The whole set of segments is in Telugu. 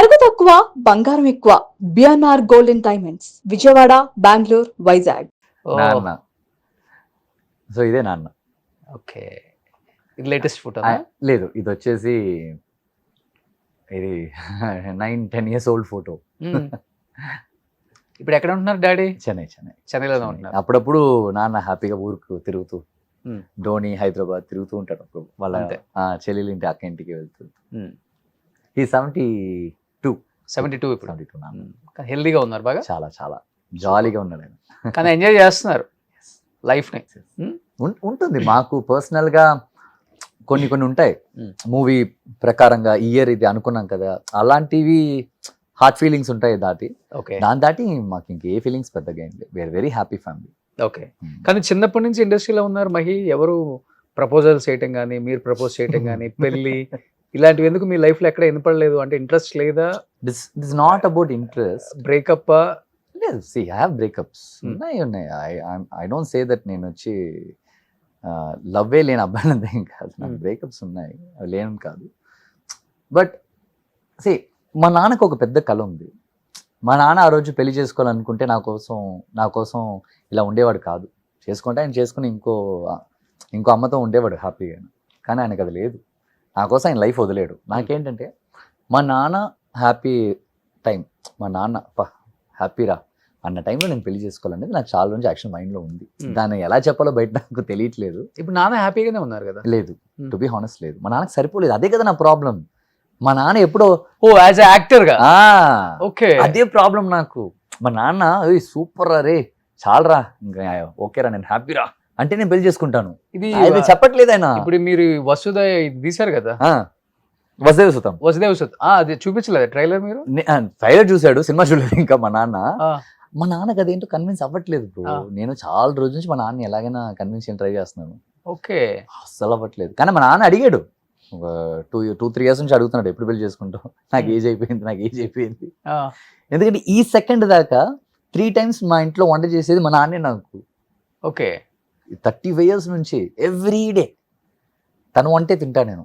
నగదు తక్కువ బంగారం ఎక్కువ BNR golden diamonds Vijayawada Bengaluru Vizag. నాన్న. సో ఇదే నాన్న. ఓకే, ఇది లేటెస్ట్ ఫోటో లేదు, ఇది వచ్చేసి ఇది 9-10 years old ఫోటో. ఇప్పుడు ఎక్కడ ఉంటున్నారు డాడీ? చెన్నైలో చెన్నైలో ఉంటున్నారు. అప్పుడప్పుడు నాన్న హ్యాపీగా ఊరుకు తిరుగుతూ ధోని హైదరాబాద్ తిరుగుతూ ఉంటాడు. అప్పుడు వాళ్ళ చెల్లెలు ఇంటి అక్క ఇంటికి వెళ్తూ. ఈ 72 ఇప్పుడు. 72 నాన్న. హెల్దీగా ఉన్నారు బాగా, చాలా చాలా జాలీగా ఉన్నాడు ఆయన. కానీ ఎంజాయ్ చేస్తున్నారు లైఫ్ ని. ఉంటుంది మాకు పర్సనల్ గా కొన్ని ఉంటాయి. మూవీ ప్రకారంగా ఇయర్ ఇది అనుకున్నాం కదా, అలాంటివి హార్ట్ ఫీలింగ్స్ ఉంటాయి దాటి. దాని దాటి మాకు ఇంకే ఫీలింగ్స్ పెద్దగా ఏం లేదు. We're very happy family. Okay, కానీ చిన్నప్పటి నుంచి ఇండస్ట్రీలో ఉన్నారు మహి. ఎవరు ప్రపోజల్స్ చేయటం కానీ, మీరు ప్రపోజ్ చేయటం కానీ, పెళ్లి ఇలాంటివి ఎందుకు మీ లైఫ్ లో ఎక్కడ వినపడలేదు? అంటే ఇంట్రెస్ట్ లేదా? This not about interest. Breakup లేదు, సి ఐ హావ్ బ్రేకప్స్ ఉన్నాయి. ఐ డోంట్ సే దట్ నేను వచ్చి లవ్వే లేని అబ్బాయిలంతా ఏం కాదు. నాకు బ్రేకప్స్ ఉన్నాయి, అవి లేని కాదు. బట్ సి మా నాన్నకు ఒక పెద్ద కళ ఉంది. మా నాన్న ఆ రోజు పెళ్లి చేసుకోవాలనుకుంటే నా కోసం ఇలా ఉండేవాడు కాదు. చేసుకుంటే ఆయన చేసుకుని ఇంకో అమ్మతో ఉండేవాడు హ్యాపీగా. కానీ ఆయనకు అది లేదు. నా కోసం ఆయన లైఫ్ వదిలేడు. నాకేంటంటే మా నాన్న హ్యాపీ టైం, మా నాన్న హ్యాపీరా అన్న టైంలో నేను పెళ్లి చేసుకోవాలనేది నాకు చాలా రోజు యాక్షన్ మైండ్లో ఉంది. దాన్ని ఎలా చెప్పాలో బయట నాకు తెలియట్లేదు. ఇప్పుడు నాన్న హ్యాపీగానే ఉన్నారు కదా? లేదు, టు బి హానెస్ట్ లేదు. మా నాన్నకి సరిపోలేదు. అదే కదా నా ప్రాబ్లం. మా నాన్న ఎప్పుడో యాజ్ యాక్టర్ గా ఓకే, అదే ప్రాబ్లం నాకు. మా నాన్న సూపర్ రా రే, చాలరా, ఇంకా ఓకేరా, నేను హ్యాపీరా అంటే నేను పెళ్లి చేసుకుంటాను. ఇది చెప్పట్లేదు ఆయన. ఇప్పుడు మీరు వసుధ తీశారు కదా, వసుదేవ సుతం. అది చూపించలేదు ట్రైలర్? మీరు ట్రైలర్ చూసాడు, సినిమా చూడలేదు ఇంకా మా నాన్న. మా నాన్నకి అదేంటో కన్విన్స్ అవ్వట్లేదు బ్రో. నేను చాలా రోజుల నుంచి మా నాన్న ఎలాగైనా కన్విన్స్ చేయని ట్రై చేస్తున్నాను. ఓకే, అస్సలు అవ్వట్లేదు. కానీ మా నాన్న అడిగాడు, ఒక 2-3 years నుంచి అడుగుతున్నాడు, ఎప్పుడు పెళ్లి చేసుకుంటావు, నాకు ఏజ్ అయిపోయింది. ఎందుకంటే ఈ సెకండ్ దాకా 3 times మా ఇంట్లో వంట చేసేది మా నాన్నే నాకు. ఓకే, 35 years నుంచి ఎవ్రీ డే తను వంటే తింటా నేను.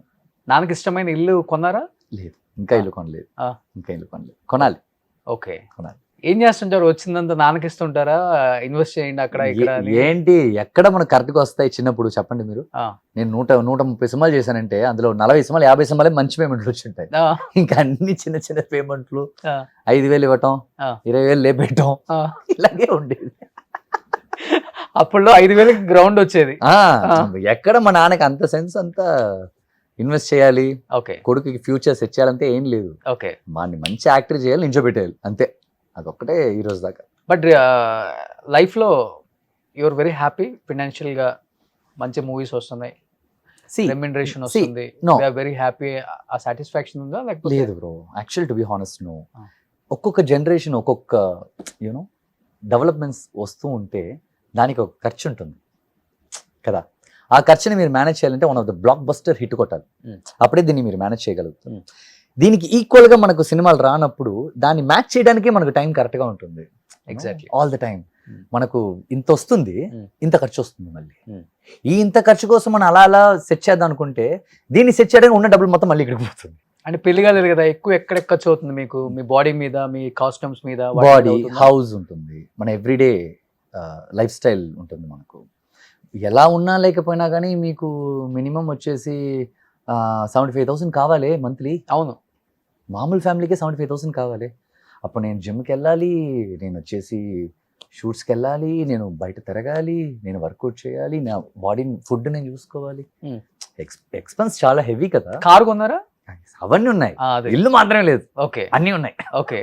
నాన్నకి ఇష్టమైన ఇల్లు కొన్నారా? లేదు, ఇంకా ఇల్లు కొనలేదు. కొనాలి. ఓకే, కొనాలి. ఏం చేస్తుంటారు? వచ్చిందంతా నాన్నకి ఇస్తుంటారా? ఇన్వెస్ట్ చేయండి అక్కడ ఇక్కడ ఏంటి ఎక్కడ మనకు కరెక్ట్గా వస్తాయి? చిన్నప్పుడు చెప్పండి మీరు. నేను 130 సినిమాలు చేశానంటే అందులో 40 సినిమాలు 50 సినిమాలే మంచి పేమెంట్లు వచ్చి ఉంటాయి. ఇంకా అన్ని చిన్న చిన్న పేమెంట్లు, 5,000 ఇవ్వటం, 20,000 లేపెట్టడం, ఇలాగే ఉండేది. అప్పుడు 5,000 గ్రౌండ్ వచ్చేది. ఎక్కడ మా నాన్నకి అంత సెన్స్ అంతా ఇన్వెస్ట్ చేయాలి, కొడుకుకి ఫ్యూచర్ సెట్ చేయాలంటే ఏం లేదు. వాడిని మంచి యాక్టర్ చేయాలి, నించోబెట్టేయాలి, అంతే. అదొక్కటే ఈ రోజు దాకా. బట్ లైఫ్లో యూఆర్ వెరీ హ్యాపీ ఫినాన్షియల్గా, మంచి మూవీస్ వస్తున్నాయి, రెమ్యునరేషన్ వస్తుంది, వెరీ హ్యాపీ. ఆ సాటిస్ఫాక్షన్ ఉందా? లేకపోతే లేదు bro, actual to be honest no. ఒక్కొక్క జనరేషన్ ఒక్కొక్క డెవలప్మెంట్స్ వస్తూ ఉంటే దానికి ఒక ఖర్చు ఉంటుంది కదా. ఆ ఖర్చుని మీరు మేనేజ్ చేయాలంటే one of the block buster hit కొట్టాలి, అప్పుడే దీన్ని మీరు మేనేజ్ చేయగలుగుతారు. దీనికి ఈక్వల్ గా మనకు సినిమాలు రానప్పుడు దాన్ని మ్యాచ్ చేయడానికి మనకు టైం కరెక్ట్ గా ఉంటుంది. ఎగ్జాక్ట్లీ, ఆల్ ద టైం మనకు ఇంత వస్తుంది, ఇంత ఖర్చు వస్తుంది. మళ్ళీ ఈ ఇంత ఖర్చు కోసం మనం అలా సెట్ చేద్దాం అనుకుంటే దీన్ని సెట్ చేయడానికి ఉన్న డబ్బులు మొత్తం మళ్ళీ ఇక్కడికి పోతుంది. అంటే పెళ్లి కాలేదు కదా, ఎక్కువ ఎక్కడ ఖర్చు అవుతుంది మీకు? మీ బాడీ మీద, మీ కాస్ట్యూమ్స్ మీద, బాడీ, హౌస్ ఉంటుంది, మన ఎవ్రీడే లైఫ్ స్టైల్ ఉంటుంది. మనకు ఎలా ఉన్నా లేకపోయినా కానీ మీకు మినిమం వచ్చేసి 75,000 కావాలి మంత్లీ. అవును, మామూలు ఫ్యామిలీకే 75,000 కావాలి. అప్పుడు నేను జిమ్కి వెళ్ళాలి, నేను వచ్చేసి షూట్స్కి వెళ్ళాలి, నేను బయట తిరగాలి, నేను వర్కౌట్ చేయాలి, నా బాడీ ఫుడ్ నేను చూసుకోవాలి. ఎక్స్పెన్స్ చాలా హెవీ కదా. కారు కొన్నారా? అవన్నీ ఉన్నాయి, ఇల్లు మాత్రమే లేదు. ఓకే, అన్నీ ఉన్నాయి. ఓకే,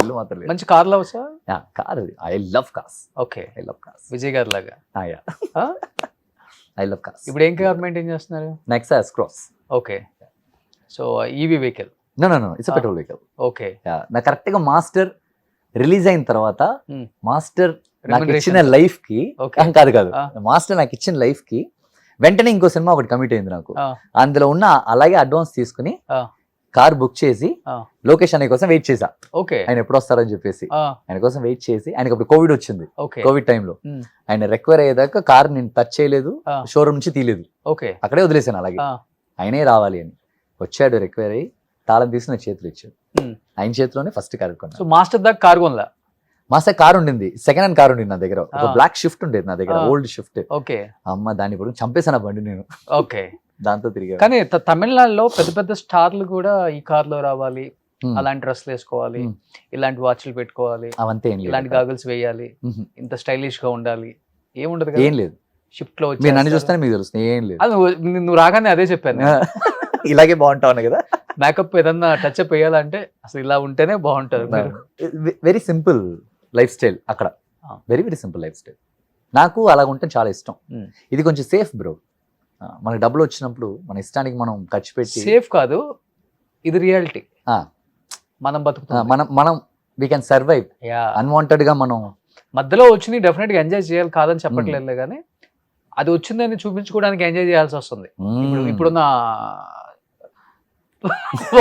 ఇల్లు మాత్రం లేదు. మంచి car love sir? Car, I love cars. Okay, I love cars. Vijay garu లాగా. I love cars. ఇప్పుడు ఏం కార్ మెయింటైన్ చేస్తున్నారు? Nexa S-Cross. Okay, so EV vehicle? No, it's petrol vehicle. Okay, నా కరెక్ట్ గా మాస్టర్ రిలీజ్ అయిన తర్వాత మాస్టర్ నాకు ఇచ్చిన లైఫ్ కి కాదు మాస్టర్ నాకు ఇచ్చిన లైఫ్ కి వెంటనే ఇంకో సినిమా ఒకటి కమిట్ అయింది నాకు. అందులో ఉన్న అలాగే అడ్వాన్స్ తీసుకుని కార్ బుక్ చేసి లొకేషన్ కోసం వెయిట్ చేసా. ఆయన ఎప్పుడు వస్తారని చెప్పేసి ఆయన కోసం వెయిట్ చేసి, ఆయనకి అప్పుడు కోవిడ్ వచ్చింది. కోవిడ్ టైంలో ఆయన రికవర్ అయ్యేదాకా కార్ నేను టచ్ చేయలేదు, షోరూమ్ నుంచి తీయలేదు, అక్కడే వదిలేసాను అలాగే. ఆయనే రావాలి అని వచ్చాడు, రికవర్ అయ్యి తాళం తీసి నా చేతులు ఇచ్చాడు. ఆయన చేతిలోనే ఫస్ట్ కార్ సో కొన్నాను. మాస్టర్ దాకా కారు కొనలా? మాస్టర్ కార్ ఉండింది, సెకండ్ హ్యాండ్ కార్ ఉండింది నా దగ్గర, ఒక బ్లాక్ షిఫ్ట్ ఉండేది నా దగ్గర, ఓల్డ్ షిఫ్ట్. ఓకే అమ్మ దాన్ని ఇప్పుడు చంపేసాను ఆ బండి నేను, ఓకే. దాంతో తిరిగా. కానీ తమిళనాడులో పెద్ద పెద్ద స్టార్లు కూడా ఈ కార్ లో రావాలి, అలాంటి డ్రెస్లు వేసుకోవాలి, ఇలాంటి వాచ్లు పెట్టుకోవాలి, అవంతే ఏం లేదు, ఇలాంటి గాగుల్స్ వేయాలి, ఇంత స్టైలిష్ గా ఉండాలి, ఏముండదు ఏం లేదు. షిఫ్ట్ లో మీరు నన్ను చూస్తేనే మీకు తెలుస్తుంది, ఏం లేదు. అది నువ్వు రాగానే అదే చెప్పాను. ఇలాగే బాగుంటావు కదా. మేకప్ ఏదన్నా టచ్ అప్ వేయాలంటే అసలు ఇలా ఉంటేనే బాగుంటారు. వెరీ సింపుల్ లైఫ్ స్టైల్ అక్కడ, very very simple life style. నాకు అలా ఉంటే చాలా ఇష్టం. ఇది కొంచెం సేఫ్ బ్రో, మనకి డబ్బులు వచ్చినప్పుడు మన ఇష్టానికి మనం ఖర్చు పెట్టి. సేఫ్ కాదు, ఇది రియాలిటీ. మనం బతుకుతాం, మనం వీ కెన్ సర్వైవ్. అన్వాంటెడ్ గా మనం మధ్యలో వచ్చింది డెఫినెట్ గా ఎంజాయ్ చేయాలి, కాదని చెప్పట్లేదు, కానీ అది వచ్చిందని చూపించుకోవడానికి ఎంజాయ్ చేయాల్సి వస్తుంది. ఇప్పుడున్న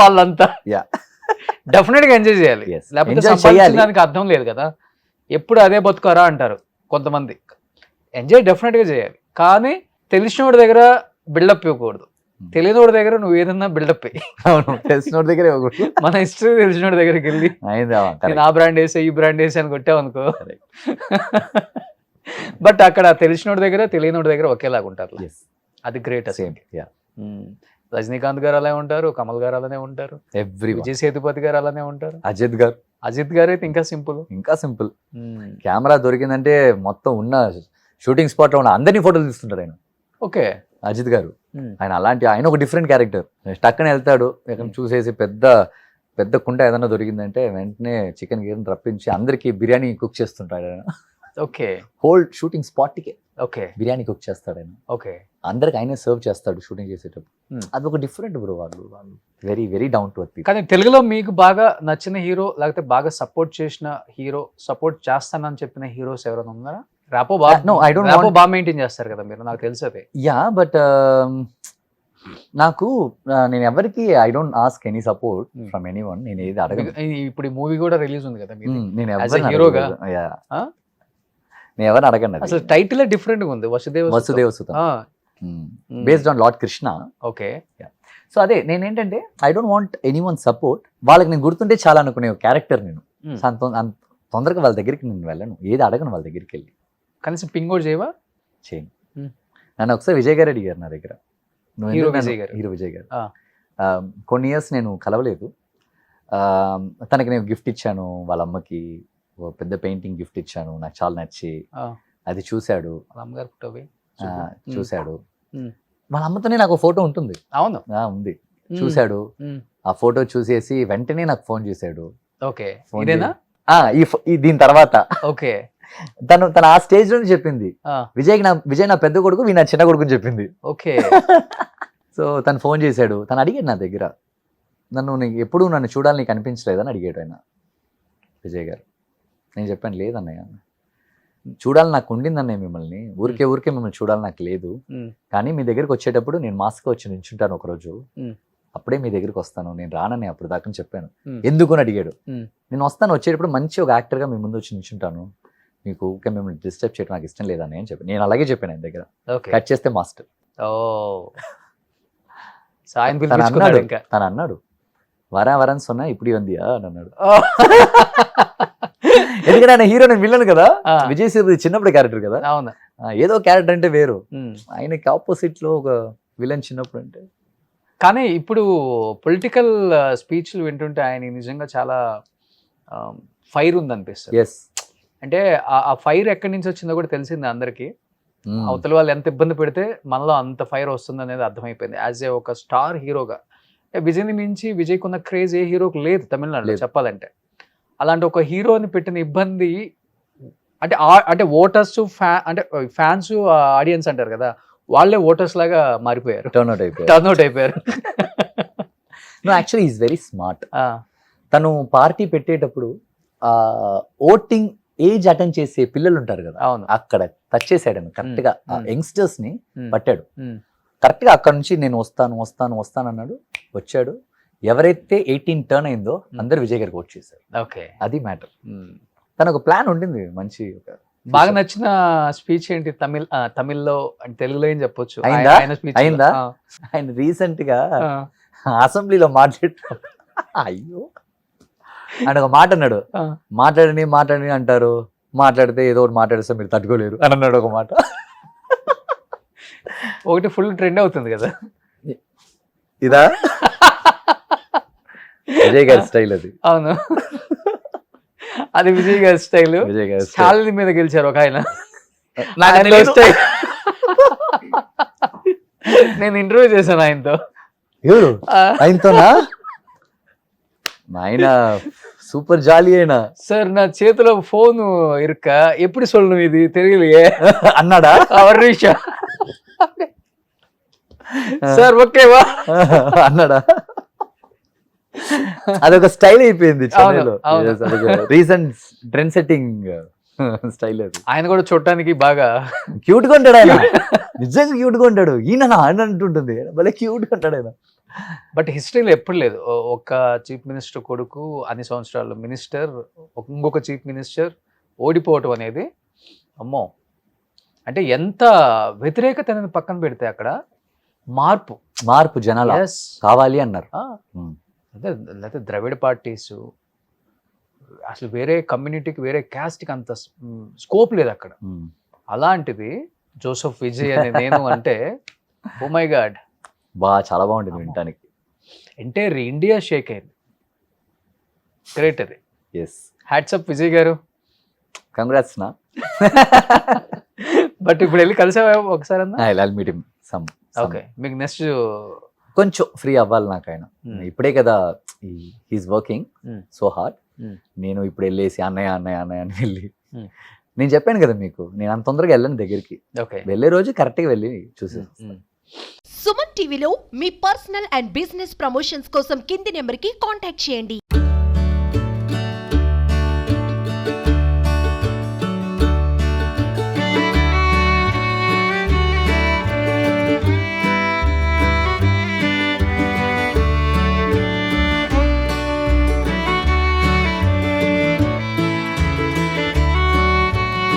వాళ్ళంతా డెఫినెట్ గా ఎంజాయ్ చేయాలి, లేకపోతే సంపాదించడానికి అర్థం లేదు కదా. ఎప్పుడు అదే బతుకారా అంటారు కొంతమంది. ఎంజాయ్ డెఫినెట్ గా చేయాలి, కానీ తెలిసినోడి దగ్గర బిల్డప్ ఇవ్వకూడదు, తెలియనోడి దగ్గర నువ్వు ఏదన్నా బిల్డప్ తెలిసినోడి దగ్గర ఇవ్వకూడదు. మన హిస్టరీ తెలిసినోడి దగ్గరికి వెళ్ళి నేను ఆ బ్రాండ్ వేసా ఈ బ్రాండ్ వేసా అని కొట్టావు అనుకో. బట్ అక్కడ తెలిసినోడి దగ్గర తెలియనోడి దగ్గర ఒకేలాగా ఉంటారు, అది గ్రేట్. రజనీకాంత్ గారు అలానే ఉంటారు, కమల్ గారు అలానే ఉంటారు, విజయ్ సేతుపతి గారు అలానే ఉంటారు, అజిత్ గారు అయితే ఇంకా సింపుల్. కెమెరా దొరికిందంటే మొత్తం ఉన్న షూటింగ్ స్పాట్ లో ఉన్న అందరినీ ఫోటోలు తీస్తుంటారు ఆయన. ఓకే, అజిత్ గారు ఆయన అలాంటి, ఆయన ఒక డిఫరెంట్ క్యారెక్టర్. టక్కన వెళ్తాడు, చూసేసి పెద్ద కుండ ఏదైనా దొరికిందంటే వెంటనే చికెన్ గిన్నె రప్పించి అందరికి బిర్యానీ కుక్ చేస్తుంటాడు ఆయన. ఓకే, హోల్ షూటింగ్ స్పాట్ కి ఓకే బిర్యానీ కుక్ చేస్తాడు ఆయన. ఓకే, అందరికి ఆయనే సర్వ్ చేస్తాడు షూటింగ్ చేసేటప్పుడు. అది ఒక డిఫరెంట్ బ్రో, వాళ్ళు very very down to earth. కానీ తెలుగులో మీకు బాగా నచ్చిన హీరో, లేకపోతే బాగా సపోర్ట్ చేసిన హీరో, సపోర్ట్ చేస్తానని చెప్పిన హీరోస్ ఎవరైనా ఉన్నారా? రాపో బాగా మెయింటైన్ చేస్తారు కదా మీరు, నాకు తెలుసు అదే. యా, బట్ నాకు నేను ఎవరికి I don't ask any support from anyone. నేను ఏది అడగను. ఇప్పుడు ఈ మూవీ కూడా రిలీజ్ ఉంది కదా, నేను హీరోగా నేను ఎవరిని అడగను. అసలు టైటిల్ డిఫరెంట్ గా ఉంది, Vasudeva Sutham, based on lord Krishna. Okay, so అదే నేనేంటంటే I don't want anyone support. వాళ్ళకి నేను గుర్తుంటే చాలా అనుకునే క్యారెక్టర్ నేను. తొందరగా వాళ్ళ దగ్గరికి నేను వెళ్ళను, ఏది అడగను వాళ్ళ దగ్గరికి వెళ్ళి. కనీసం పింగ్ కూడా చేయవా? చేయను. నన్ను ఒకసారి విజయ్ గారు అడిగారు నా దగ్గర, హీరో విజయ్ గారు. కొన్ని ఇయర్స్ నేను కలవలేదు. తనకి నేను గిఫ్ట్ ఇచ్చాను, వాళ్ళ అమ్మకి పెద్ద పెయింటింగ్ గిఫ్ట్ ఇచ్చాను, నాకు చాలా నచ్చి. అది చూశాడు, వాళ్ళ అమ్మతోనే నాకు ఫోటో ఉంటుంది. అవును, ఉంది. చూశాడు, ఆ ఫోటో చూసేసి వెంటనే నాకు ఫోన్ చేశాడు. ఓకే, దీని తర్వాత ఓకే, తను ఆ స్టేజ్ లోనే చెప్పింది, విజయ్ నా పెద్ద కొడుకు, నా చిన్న కొడుకు అని చెప్పింది. ఓకే. సో తను ఫోన్ చేశాడు, తను అడిగాడు నా దగ్గర, ఎప్పుడు నన్ను చూడాలని నీకు అనిపించలేదని అడిగాడు ఆయన, విజయ్ గారు. నేను చెప్పాను, లేదన్నయ్య, చూడాలని నాకు ఉండిందన్నయ్య మిమ్మల్ని, ఊరికే మిమ్మల్ని చూడాలని నాకు లేదు, కానీ మీ దగ్గరికి వచ్చేటప్పుడు నేను మాస్క్ వచ్చి నించుంటాను ఒకరోజు, అప్పుడే మీ దగ్గరికి వస్తాను, నేను రానని అప్పుడు దాకా చెప్పాను. ఎందుకు అని అడిగాడు. నేను వస్తాను, వచ్చేటప్పుడు మంచి ఒక యాక్టర్గా మీ ముందు వచ్చి నించుంటాను, మీకు ఊరికే మిమ్మల్ని డిస్టర్బ్ చేయడం నాకు ఇష్టం లేదని అని చెప్పి నేను అలాగే చెప్పాను ఆయన దగ్గర. కట్ చేస్తే మాస్టర్ తను అన్నాడు, వరం సొన్నా ఇప్పుడు వందియా అని అన్నాడు. ఎందుకంటే ఆయన హీరో, నేను విన్నాను కదా, విజయ్ సేతుపతి చిన్నప్పుడు క్యారెక్టర్ కదా. అవును, ఏదో క్యారెక్టర్ అంటే వేరు, ఆయనకి ఆపోజిట్ లో ఒక విలన్ చిన్నప్పుడు అంటే. కానీ ఇప్పుడు పొలిటికల్ స్పీచ్లు వింటుంటే ఆయన నిజంగా చాలా ఫైర్ ఉంది అనిపిస్తుంది. అంటే ఆ ఫైర్ ఎక్కడి నుంచి వచ్చిందో కూడా తెలిసింది అందరికి. అవతల వాళ్ళు ఎంత ఇబ్బంది పెడితే మనలో అంత ఫైర్ వస్తుంది అనేది అర్థమైపోయింది. యాజ్ ఏ ఒక స్టార్ హీరోగా విజయ్ని మించి విజయ్కి ఉన్న క్రేజ్ ఏ హీరోకి లేదు తమిళనాడులో చెప్పాలంటే. అలాంటి ఒక హీరోని పెట్టిన ఇబ్బంది అంటే ఓటర్స్ అంటే ఫ్యాన్స్ ఆడియన్స్ అంటారు కదా, వాళ్ళే ఓటర్స్ లాగా మారిపోయారు, టర్న్అవుట్ అయిపోయారు. Actually is very smart. తను పార్టీ పెట్టేటప్పుడు ఓటింగ్ ఏజ్ అటెండ్ చేసే పిల్లలు ఉంటారు కదా, అవును, అక్కడ టచ్ చేసాడు కరెక్ట్ గా. యంగ్స్టర్స్ ని పట్టాడు కరెక్ట్ గా. అక్కడ నుంచి నేను వస్తాను అన్నాడు, వచ్చాడు. ఎవరైతే 18 టర్న్ అయిందో అందరు విజయ్ గారికి ఓట్ చేశారు. ఓకే, అది మ్యాటర్. తన ఒక ప్లాన్ ఉంటుంది మంచి. బాగా నచ్చిన స్పీచ్ ఏంటి తమిళ్లో? తెలుగులో ఏం చెప్పొచ్చు? ఆయన రీసెంట్ గా అసెంబ్లీలో మాట్లాడు, అయ్యో ఆయన ఒక మాట అన్నాడు, ఆ. మాట్లాడని అంటారు, మాట్లాడితే ఏదో ఒకటి మాట్లాడిస్తే మీరు తట్టుకోలేరు అని అన్నాడు ఒక మాట. ఒకటి ఫుల్ ట్రెండ్ అవుతుంది కదా. ఇదా విజయ్ గారి స్టైల్ అది. అవును, అది విజయ్ గారి స్టైల్. విజయ్ గారి style. శాలిని మీద గెలిచారు ఒక ఆయన. నాకు ఆయనలో తెలీదు. style. నేను ఇంటర్వ్యూ చేశాను ఆయనతో. ఎవరు ఆ, ఆయనతోనా? ఆయన సూపర్ జాలీ అయినా సార్ నా చేతిలో ఫోన్ ఇరుక్క ఎప్పుడు சொல்லணும் ఇది தெரியலையே అన్నాడా? ஒரு நிமிஷம் సార్ ఓకేవా అన్నాడా? అదొక స్టైల్ అయిపోయింది చెన్నైలో. అవును. రీసెంట్ ట్రెండ్ సెట్టింగ్ స్టైల్ అది. ఆయన కూడా చూడటానికి బాగా క్యూట్ గా ఉంటాడు ఆయన, నిజంగా క్యూట్ గా ఉంటాడు. ఈయన ఆయన అంటుంటుంది భలే క్యూట్ గా ఉంటాడు ఆయన. బట్ హిస్టరీలో ఎప్పుడు లేదు ఒక చీఫ్ మినిస్టర్ కొడుకు అన్ని సంవత్సరాలు మినిస్టర్, ఇంకొక చీఫ్ మినిస్టర్ ఓడిపోవటం అనేది అమ్మో. అంటే ఎంత వ్యతిరేకత అనేది పక్కన పెడితే అక్కడ మార్పు జనాలు Yes. కావాలి అన్నారు. అదే లేకపోతే ద్రవిడ పార్టీస్ అసలు వేరే కమ్యూనిటీకి వేరే క్యాస్ట్కి అంత స్కోప్ లేదు అక్కడ. అలాంటిది జోసెఫ్ విజయ్ అనే నేను అంటే ఓ మై గాడ్, చాలా బాగుంటుంది వినటానికి. ఎంటైర్ ఇండియా షేక్ అయింది. గ్రేట్ అది. ఎస్, హ్యాట్సప్ విజయ్ గారు. కంగ్రాట్స్ నా. బట్ ఇప్పుడు వెళ్ళి కలిసావా ఒకసారి అన్నా? I meet him some. Okay, మీకు నెక్స్ట్ కొంచెం ఫ్రీ అవ్వాలి నాకు ఆయన. ఇప్పుడే కదా హీస్ వర్కింగ్ సో హార్డ్. నేను ఇప్పుడు వెళ్ళేసి అన్నయ్య అన్నయ్య అన్నయ్య అని వెళ్ళి నేను చెప్పాను కదా మీకు, నేను అంత తొందరగా వెళ్ళను దగ్గరికి. ఓకే, వెళ్ళే రోజు కరెక్ట్గా వెళ్ళి చూసి. సుమన్ టీవీలో మీ పర్సనల్ అండ్ బిజినెస్ ప్రమోషన్స్ కోసం కింది నెంబర్కి కాంటాక్ట్ చేయండి.